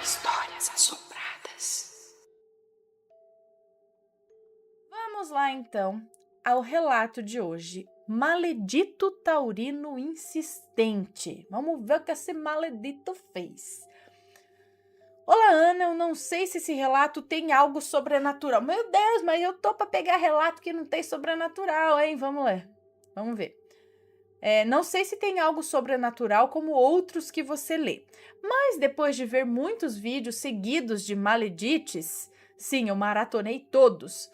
Histórias assombradas. Vamos lá então ao relato de hoje. Maledito taurino insistente. Vamos ver o que esse maledito fez. Olá, Ana, eu não sei se esse relato tem algo sobrenatural. Meu Deus, mas eu tô para pegar relato que não tem sobrenatural, hein? Vamos ler. Vamos ver. Não sei se tem algo sobrenatural como outros que você lê, mas depois de ver muitos vídeos seguidos de maledites, sim, eu maratonei todos,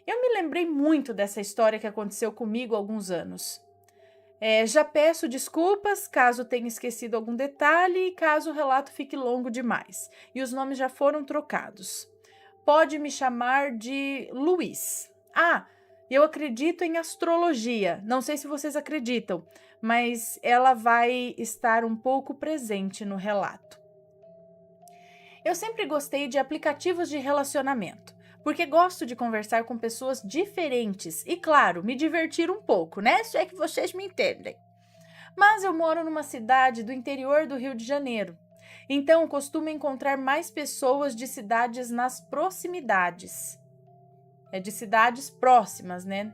eu me lembrei muito dessa história que aconteceu comigo há alguns anos. Já peço desculpas caso tenha esquecido algum detalhe e caso o relato fique longo demais, e os nomes já foram trocados. Pode me chamar de Luiz. Eu acredito em astrologia. Não sei se vocês acreditam, mas ela vai estar um pouco presente no relato. Eu sempre gostei de aplicativos de relacionamento, porque gosto de conversar com pessoas diferentes e, claro, me divertir um pouco, né? Se é que vocês me entendem. Mas eu moro numa cidade do interior do Rio de Janeiro, então costumo encontrar mais pessoas de cidades nas proximidades. De cidades próximas, né?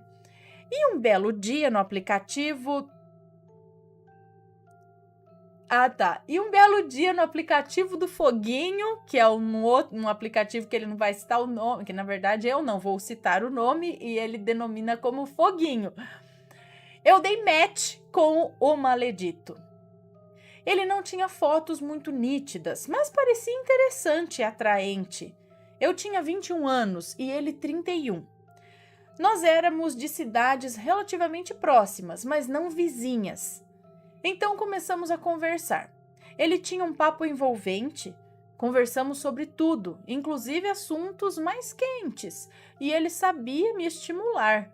E um belo dia no aplicativo... E um belo dia no aplicativo do Foguinho, que é um aplicativo que ele não vai citar o nome, que na verdade eu não vou citar o nome, e ele denomina como Foguinho. Eu dei match com o maledito. Ele não tinha fotos muito nítidas, mas parecia interessante e atraente. Eu tinha 21 anos e ele 31. Nós éramos de cidades relativamente próximas, mas não vizinhas. Então começamos a conversar. Ele tinha um papo envolvente. Conversamos sobre tudo, inclusive assuntos mais quentes, e ele sabia me estimular.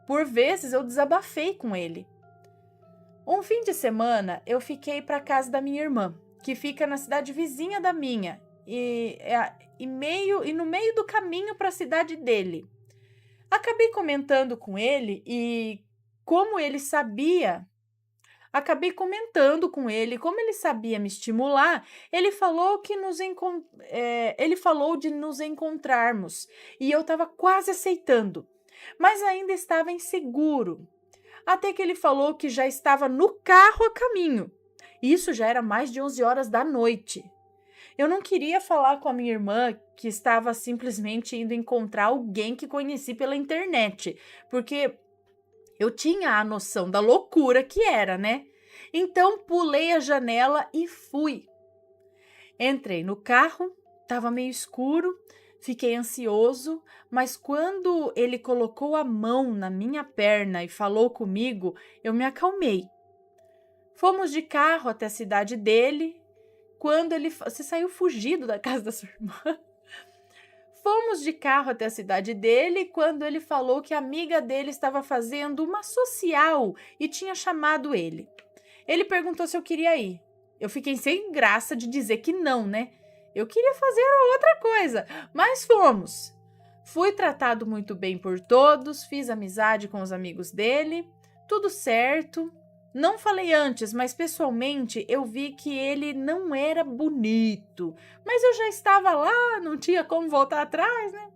Por vezes eu desabafei com ele. Um fim de semana eu fiquei para casa da minha irmã, que fica na cidade vizinha da minha, e no meio do caminho para a cidade dele. Acabei comentando com ele como ele sabia me estimular. Ele falou de nos encontrarmos e eu estava quase aceitando, mas ainda estava inseguro. Até que ele falou que já estava no carro a caminho. Isso já era mais de 11 horas da noite. Eu não queria falar com a minha irmã que estava simplesmente indo encontrar alguém que conheci pela internet, porque eu tinha a noção da loucura que era, né? Então pulei a janela e fui. Entrei no carro, estava meio escuro, fiquei ansioso, mas quando ele colocou a mão na minha perna e falou comigo, eu me acalmei. Fomos de carro até a cidade dele. Você saiu fugido da casa da sua irmã. Fomos de carro até a cidade dele quando ele falou que a amiga dele estava fazendo uma social e tinha chamado ele. Ele perguntou se eu queria ir. Eu fiquei sem graça de dizer que não, né? Eu queria fazer outra coisa, mas fomos. Fui tratado muito bem por todos, fiz amizade com os amigos dele, tudo certo. Não falei antes, mas pessoalmente eu vi que ele não era bonito. Mas eu já estava lá, não tinha como voltar atrás, né?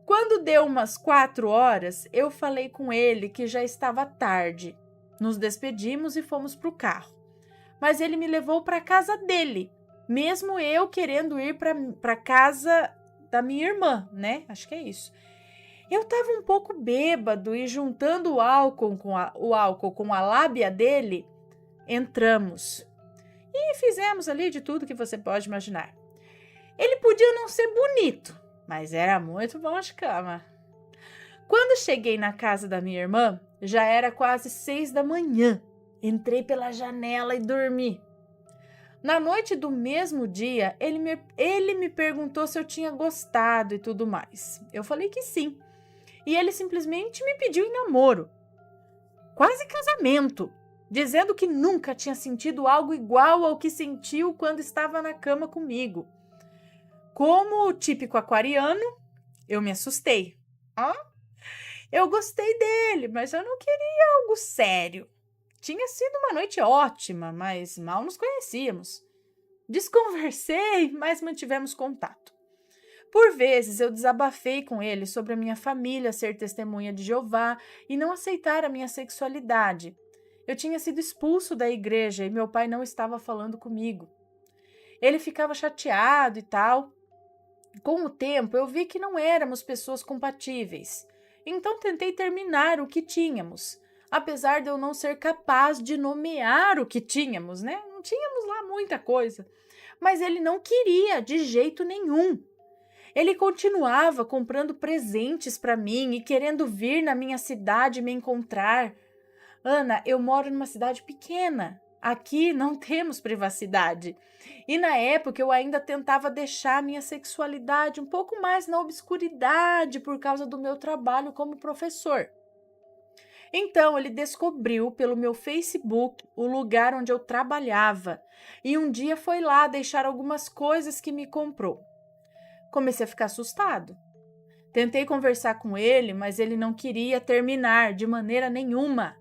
Quando deu umas 4 horas, eu falei com ele que já estava tarde. Nos despedimos e fomos para o carro. Mas ele me levou para a casa dele, mesmo eu querendo ir para a casa da minha irmã, né? Acho que é isso. Eu estava um pouco bêbado e juntando o álcool com a lábia dele, entramos. E fizemos ali de tudo que você pode imaginar. Ele podia não ser bonito, mas era muito bom de cama. Quando cheguei na casa da minha irmã, já era quase 6 da manhã. Entrei pela janela e dormi. Na noite do mesmo dia, ele me perguntou se eu tinha gostado e tudo mais. Eu falei que sim. E ele simplesmente me pediu em namoro. Quase casamento, dizendo que nunca tinha sentido algo igual ao que sentiu quando estava na cama comigo. Como o típico aquariano, eu me assustei. Eu gostei dele, mas eu não queria algo sério. Tinha sido uma noite ótima, mas mal nos conhecíamos. Desconversei, mas mantivemos contato. Por vezes eu desabafei com ele sobre a minha família ser testemunha de Jeová e não aceitar a minha sexualidade. Eu tinha sido expulso da igreja e meu pai não estava falando comigo. Ele ficava chateado e tal. Com o tempo, eu vi que não éramos pessoas compatíveis. Então tentei terminar o que tínhamos, apesar de eu não ser capaz de nomear o que tínhamos, né? Não tínhamos lá muita coisa. Mas ele não queria de jeito nenhum. Ele continuava comprando presentes para mim e querendo vir na minha cidade me encontrar. Ana, eu moro numa cidade pequena. Aqui não temos privacidade. E na época eu ainda tentava deixar a minha sexualidade um pouco mais na obscuridade por causa do meu trabalho como professor. Então ele descobriu pelo meu Facebook o lugar onde eu trabalhava e um dia foi lá deixar algumas coisas que me comprou. Comecei a ficar assustado. Tentei conversar com ele, mas ele não queria terminar de maneira nenhuma.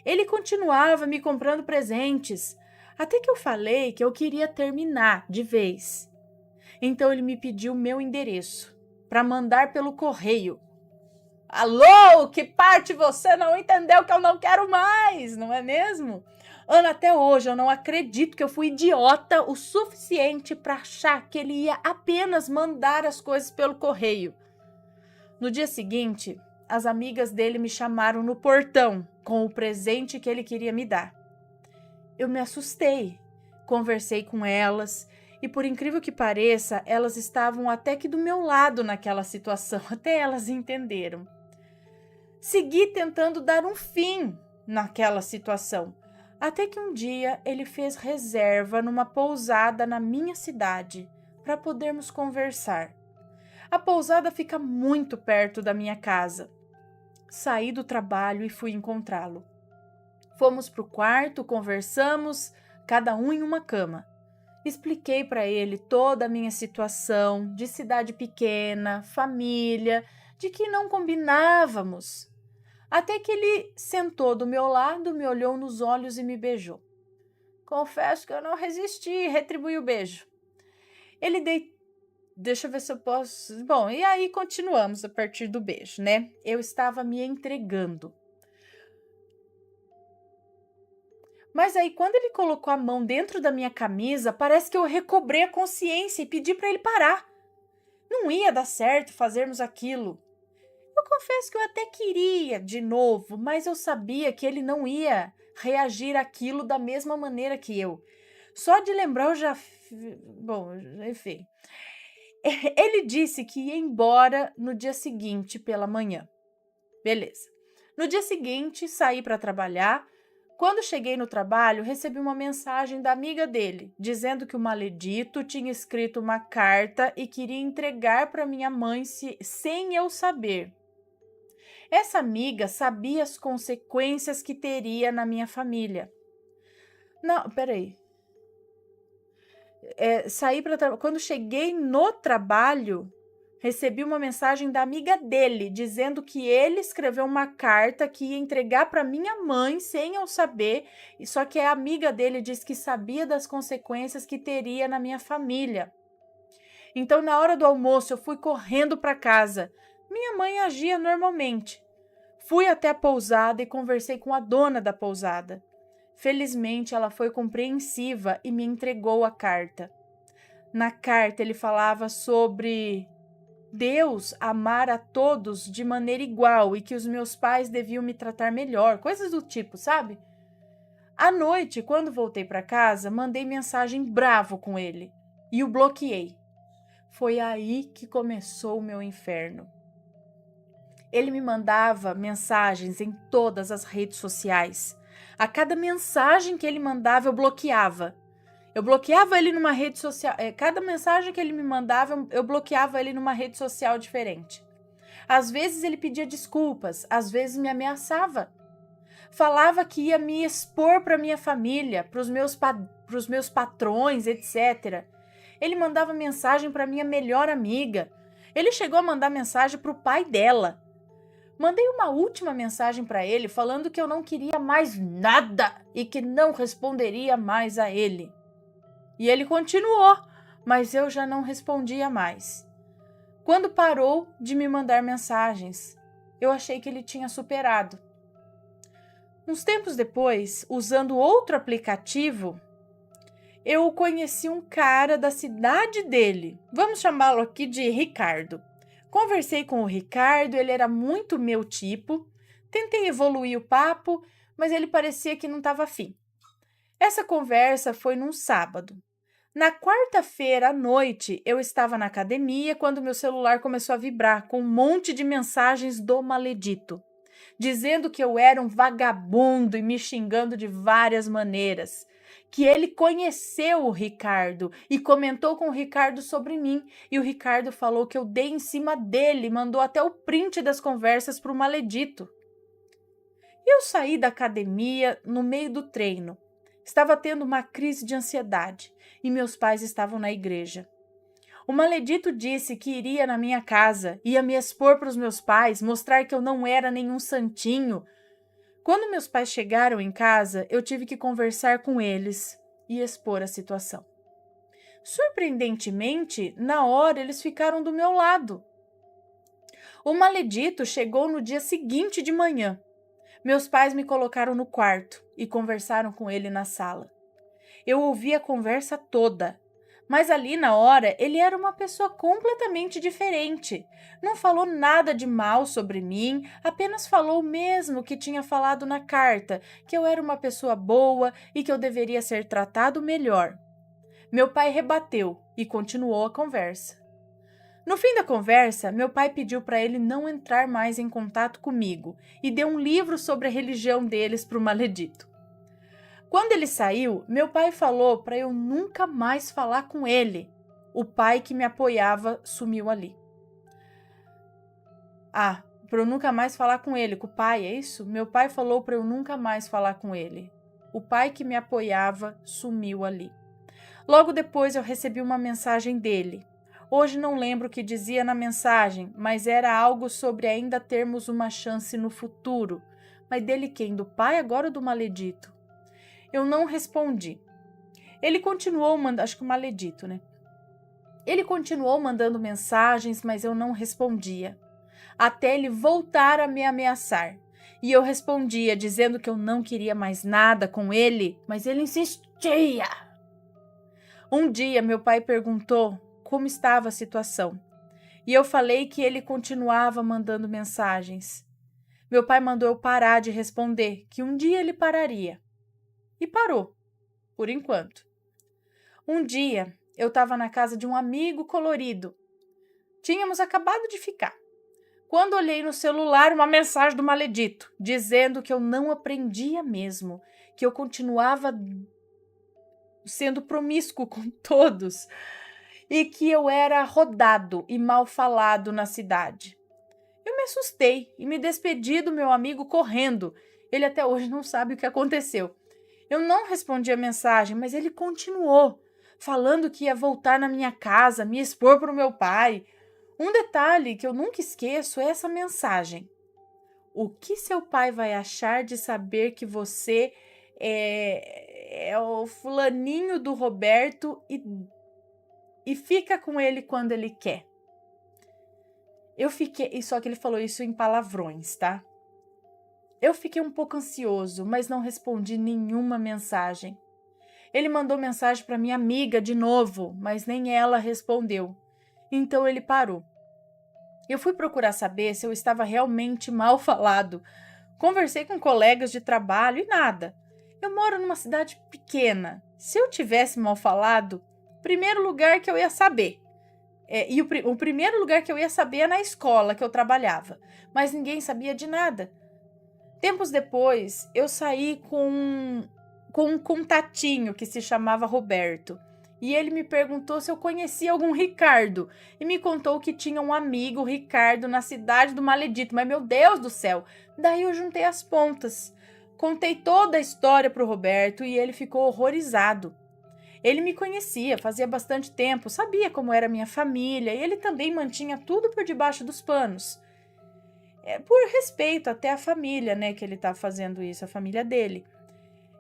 Ele continuava me comprando presentes, até que eu falei que eu queria terminar de vez. Então ele me pediu meu endereço para mandar pelo correio. Alô, que parte você não entendeu que eu não quero mais, não é mesmo? Ana, até hoje eu não acredito que eu fui idiota o suficiente para achar que ele ia apenas mandar as coisas pelo correio. No dia seguinte, as amigas dele me chamaram no portão com o presente que ele queria me dar. Eu me assustei, conversei com elas e, por incrível que pareça, elas estavam até que do meu lado naquela situação, até elas entenderam. Segui tentando dar um fim naquela situação, até que um dia ele fez reserva numa pousada na minha cidade para podermos conversar. A pousada fica muito perto da minha casa. Saí do trabalho e fui encontrá-lo. Fomos para o quarto, conversamos, cada um em uma cama. Expliquei para ele toda a minha situação, de cidade pequena, família, de que não combinávamos. Até que ele sentou do meu lado, me olhou nos olhos e me beijou. Confesso que eu não resisti e retribuí o beijo. Ele deitou. Deixa eu ver se eu posso... Bom, e aí continuamos a partir do beijo, né? Eu estava me entregando. Mas aí, quando ele colocou a mão dentro da minha camisa, parece que eu recobrei a consciência e pedi para ele parar. Não ia dar certo fazermos aquilo. Eu confesso que eu até queria de novo, mas eu sabia que ele não ia reagir àquilo da mesma maneira que eu. Só de lembrar eu já... Bom, enfim... Ele disse que ia embora no dia seguinte pela manhã. Beleza. No dia seguinte, saí para trabalhar. Quando cheguei no trabalho, recebi uma mensagem da amiga dele, dizendo que o maledito tinha escrito uma carta e queria entregar para minha mãe sem eu saber. Essa amiga sabia as consequências que teria na minha família. Não, peraí. Quando cheguei no trabalho, recebi uma mensagem da amiga dele, dizendo que ele escreveu uma carta que ia entregar para minha mãe sem eu saber, só que a amiga dele disse que sabia das consequências que teria na minha família. Então, na hora do almoço, eu fui correndo para casa. Minha mãe agia normalmente. Fui até a pousada e conversei com a dona da pousada. Felizmente, ela foi compreensiva e me entregou a carta. Na carta, ele falava sobre Deus amar a todos de maneira igual e que os meus pais deviam me tratar melhor, coisas do tipo, sabe? À noite, quando voltei para casa, mandei mensagem bravo com ele e o bloqueei. Foi aí que começou o meu inferno. Ele me mandava mensagens em todas as redes sociais. A cada mensagem que ele mandava, eu bloqueava. Eu bloqueava ele numa rede social. Cada mensagem que ele me mandava, eu bloqueava ele numa rede social diferente. Às vezes ele pedia desculpas, às vezes me ameaçava. Falava que ia me expor para minha família, para os meus patrões, etc. Ele mandava mensagem para minha melhor amiga. Ele chegou a mandar mensagem para o pai dela. Mandei uma última mensagem para ele falando que eu não queria mais nada e que não responderia mais a ele. E ele continuou, mas eu já não respondia mais. Quando parou de me mandar mensagens, eu achei que ele tinha superado. Uns tempos depois, usando outro aplicativo, eu conheci um cara da cidade dele. Vamos chamá-lo aqui de Ricardo. Conversei com o Ricardo, ele era muito meu tipo. Tentei evoluir o papo, mas ele parecia que não estava afim. Essa conversa foi num sábado. Na quarta-feira à noite, eu estava na academia quando meu celular começou a vibrar com um monte de mensagens do maledito, dizendo que eu era um vagabundo e me xingando de várias maneiras, que ele conheceu o Ricardo e comentou com o Ricardo sobre mim, e o Ricardo falou que eu dei em cima dele, mandou até o print das conversas para o maledito. Eu saí da academia no meio do treino. Estava tendo uma crise de ansiedade e meus pais estavam na igreja. O maledito disse que iria na minha casa, ia me expor para os meus pais, mostrar que eu não era nenhum santinho. Quando meus pais chegaram em casa, eu tive que conversar com eles e expor a situação. Surpreendentemente, na hora eles ficaram do meu lado. O maledito chegou no dia seguinte de manhã. Meus pais me colocaram no quarto e conversaram com ele na sala. Eu ouvi a conversa toda, mas ali na hora ele era uma pessoa completamente diferente. Não falou nada de mal sobre mim, apenas falou o mesmo que tinha falado na carta, que eu era uma pessoa boa e que eu deveria ser tratado melhor. Meu pai rebateu e continuou a conversa. No fim da conversa, meu pai pediu para ele não entrar mais em contato comigo e deu um livro sobre a religião deles para o maledito. Quando ele saiu, meu pai falou para eu nunca mais falar com ele. O pai que me apoiava sumiu ali. Para eu nunca mais falar com ele, com o pai, é isso? Meu pai falou para eu nunca mais falar com ele. O pai que me apoiava sumiu ali. Logo depois eu recebi uma mensagem dele. Hoje não lembro o que dizia na mensagem, mas era algo sobre ainda termos uma chance no futuro. Mas dele quem? Do pai agora ou do maledito? Eu não respondi. Ele continuou mandando, acho que o maledito, né? Ele continuou mandando mensagens, mas eu não respondia. Até ele voltar a me ameaçar. E eu respondia, dizendo que eu não queria mais nada com ele, mas ele insistia. Um dia meu pai perguntou como estava a situação. E eu falei que ele continuava mandando mensagens. Meu pai mandou eu parar de responder, que um dia ele pararia. E parou, por enquanto. Um dia, eu estava na casa de um amigo colorido. Tínhamos acabado de ficar. Quando olhei no celular uma mensagem do maledito, dizendo que eu não aprendia mesmo, que eu continuava sendo promíscuo com todos e que eu era rodado e mal falado na cidade. Eu me assustei e me despedi do meu amigo correndo. Ele até hoje não sabe o que aconteceu. Eu não respondi a mensagem, mas ele continuou, falando que ia voltar na minha casa, me expor para o meu pai. Um detalhe que eu nunca esqueço é essa mensagem. O que seu pai vai achar de saber que você é o fulaninho do Roberto e fica com ele quando ele quer? Eu fiquei, só que ele falou isso em palavrões, tá? Eu fiquei um pouco ansioso, mas não respondi nenhuma mensagem. Ele mandou mensagem para minha amiga de novo, mas nem ela respondeu. Então ele parou. Eu fui procurar saber se eu estava realmente mal falado. Conversei com colegas de trabalho e nada. Eu moro numa cidade pequena. Se eu tivesse mal falado, primeiro lugar que eu ia saber. O primeiro lugar que eu ia saber é na escola que eu trabalhava. Mas ninguém sabia de nada. Tempos depois, eu saí com um contatinho que se chamava Roberto. E ele me perguntou se eu conhecia algum Ricardo. E me contou que tinha um amigo, Ricardo, na cidade do maledito. Mas, meu Deus do céu! Daí eu juntei as pontas. Contei toda a história para o Roberto e ele ficou horrorizado. Ele me conhecia, fazia bastante tempo, sabia como era minha família. E ele também mantinha tudo por debaixo dos panos. Por respeito até à família, né, que ele tá fazendo isso, a família dele.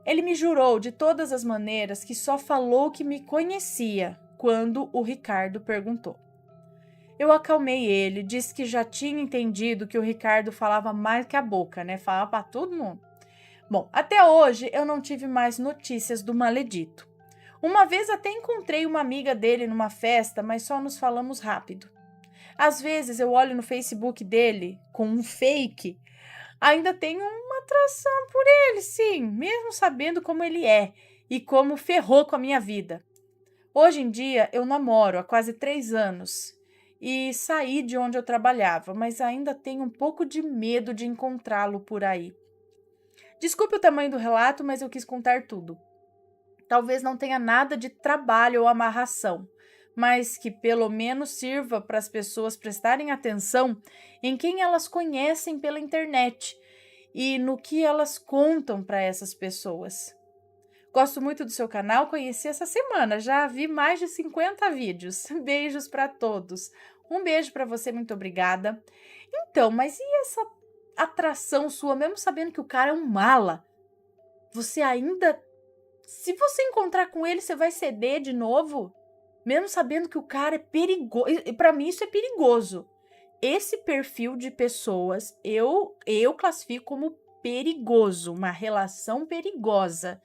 Ele me jurou de todas as maneiras que só falou que me conhecia quando o Ricardo perguntou. Eu acalmei ele, disse que já tinha entendido que o Ricardo falava mais que a boca, né? Falava para todo mundo. Bom, até hoje eu não tive mais notícias do maledito. Uma vez até encontrei uma amiga dele numa festa, mas só nos falamos rápido. Às vezes eu olho no Facebook dele com um fake, ainda tenho uma atração por ele, sim, mesmo sabendo como ele é e como ferrou com a minha vida. Hoje em dia eu namoro há quase 3 anos e saí de onde eu trabalhava, mas ainda tenho um pouco de medo de encontrá-lo por aí. Desculpe o tamanho do relato, mas eu quis contar tudo. Talvez não tenha nada de trabalho ou amarração, mas que pelo menos sirva para as pessoas prestarem atenção em quem elas conhecem pela internet e no que elas contam para essas pessoas. Gosto muito do seu canal, conheci essa semana, já vi mais de 50 vídeos. Beijos para todos. Um beijo para você, muito obrigada. Então, mas e essa atração sua, mesmo sabendo que o cara é um mala? Você ainda... Se você encontrar com ele, você vai ceder de novo? Mesmo sabendo que o cara é perigoso. Para mim, isso é perigoso. Esse perfil de pessoas, eu classifico como perigoso, uma relação perigosa.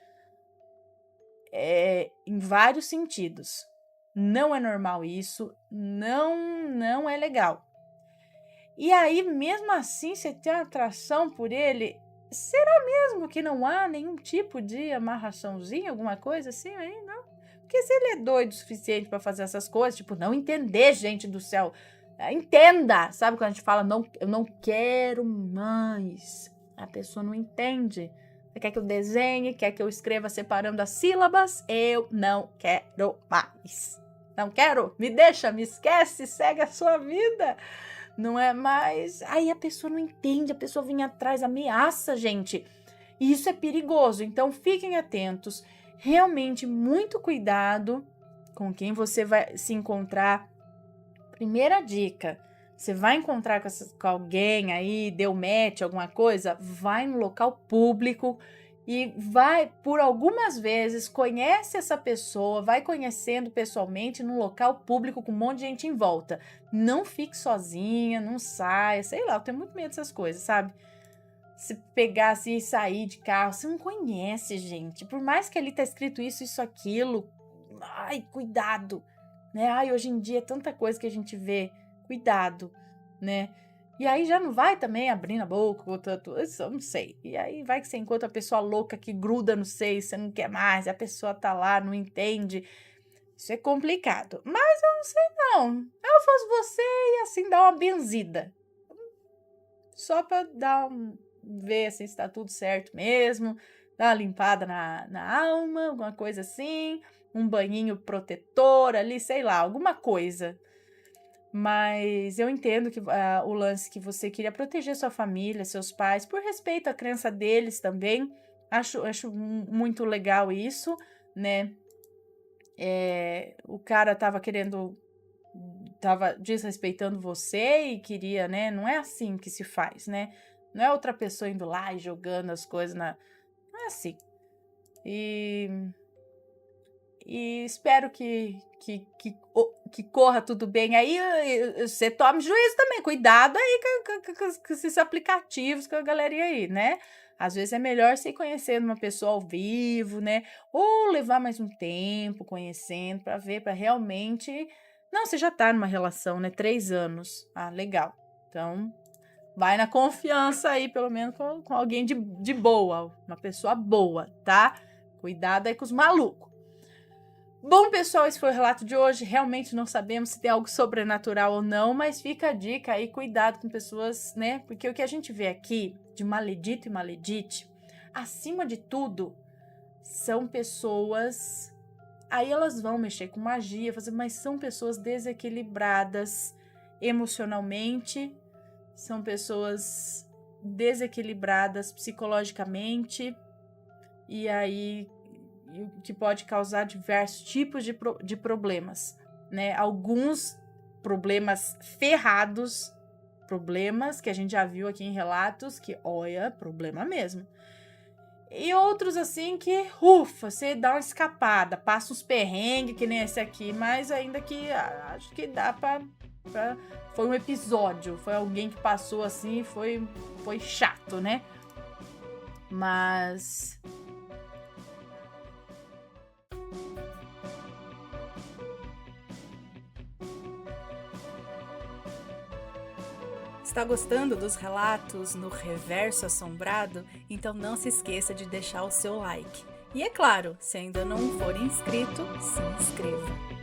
Em vários sentidos. Não é normal isso, não é legal. E aí, mesmo assim, você tem atração por ele, será mesmo que não há nenhum tipo de amarraçãozinha, alguma coisa assim aí, não? Porque se ele é doido o suficiente para fazer essas coisas, tipo, não entender, gente do céu, entenda, sabe quando a gente fala, não, eu não quero mais, a pessoa não entende. Você quer que eu desenhe, quer que eu escreva separando as sílabas? Eu não quero mais. Não quero, me deixa, me esquece, segue a sua vida. Não é mais. Aí a pessoa não entende, a pessoa vem atrás, ameaça, gente. E isso é perigoso, então fiquem atentos. Realmente, muito cuidado com quem você vai se encontrar. Primeira dica, você vai encontrar com alguém aí, deu match, alguma coisa, vai no local público e vai, por algumas vezes, conhece essa pessoa, vai conhecendo pessoalmente num local público com um monte de gente em volta. Não fique sozinha, não saia, sei lá, eu tenho muito medo dessas coisas, sabe? Se pegar assim e sair de carro, você não conhece, gente. Por mais que ali tá escrito isso, aquilo, ai, cuidado, né? Ai, hoje em dia é tanta coisa que a gente vê, cuidado, né? E aí já não vai também abrindo a boca, isso eu não sei. E aí vai que você encontra a pessoa louca que gruda no seio, você não quer mais, a pessoa tá lá, não entende. Isso é complicado. Mas eu não sei não. Eu fosse você e assim dar uma benzida. Só pra ver assim, se tá tudo certo mesmo, dar uma limpada na alma, alguma coisa assim, um banhinho protetor ali, sei lá, alguma coisa. Mas eu entendo que o lance que você queria proteger sua família, seus pais, por respeito à crença deles também. Acho muito legal isso, né? O cara tava desrespeitando você e queria, né? Não é assim que se faz, né? Não é outra pessoa indo lá e jogando as coisas na... Não é assim. E espero que corra tudo bem aí. Você tome juízo também. Cuidado aí com esses aplicativos, com a galerinha aí, né? Às vezes é melhor você ir conhecendo uma pessoa ao vivo, né? Ou levar mais um tempo conhecendo para ver, para realmente... Não, você já tá numa relação, né? 3 anos. Ah, legal. Então, vai na confiança aí, pelo menos com alguém de boa. Uma pessoa boa, tá? Cuidado aí com os malucos. Bom, pessoal, esse foi o relato de hoje. Realmente não sabemos se tem algo sobrenatural ou não, mas fica a dica aí, cuidado com pessoas, né? Porque o que a gente vê aqui de maledito e maledite, acima de tudo, são pessoas... Aí elas vão mexer com magia, mas são pessoas desequilibradas emocionalmente, são pessoas desequilibradas psicologicamente, e aí que pode causar diversos tipos de problemas, né? Alguns problemas ferrados, problemas que a gente já viu aqui em relatos, que, olha, problema mesmo. E outros assim que, ufa, você dá uma escapada, passa uns perrengues, que nem esse aqui, mas ainda que acho que dá foi um episódio, foi alguém que passou assim, foi chato, né? Mas está gostando dos relatos no Reverso Assombrado? Então não se esqueça de deixar o seu like. E é claro, se ainda não for inscrito, se inscreva.